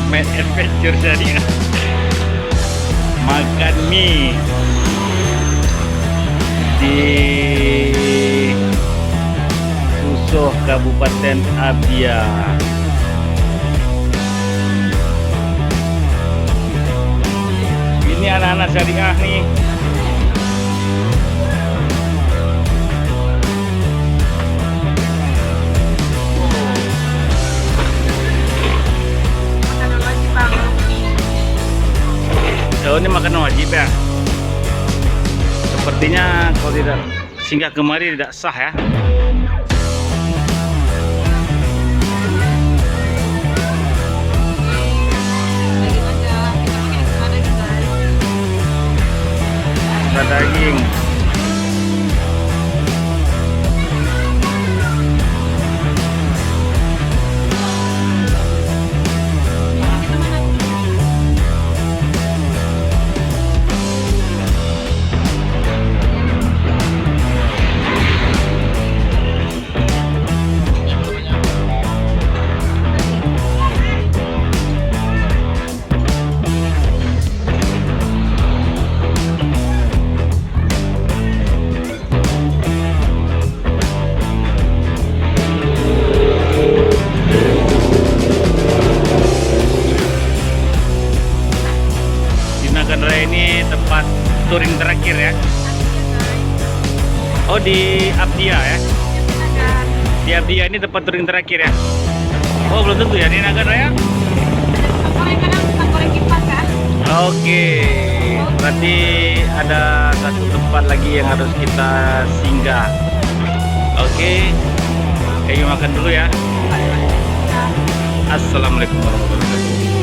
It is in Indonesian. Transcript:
main adventure syariah. Makan mie di Susoh, Kabupaten Abia. Ini anak-anak syariah nih. Oh, ini makanan wajib ya. Sepertinya kalau tidak singgah kemari tidak sah ya. Ada daging. Ini tempat touring terakhir ya. Oh, di Abdia ya. Di Abdia ini tempat touring terakhir ya. Oh, belum tentu ya di Nagan Raya. Oke, berarti ada satu tempat lagi yang harus kita singgah. Oke, ayo makan dulu ya. Assalamualaikum warahmatullahi wabarakatuh.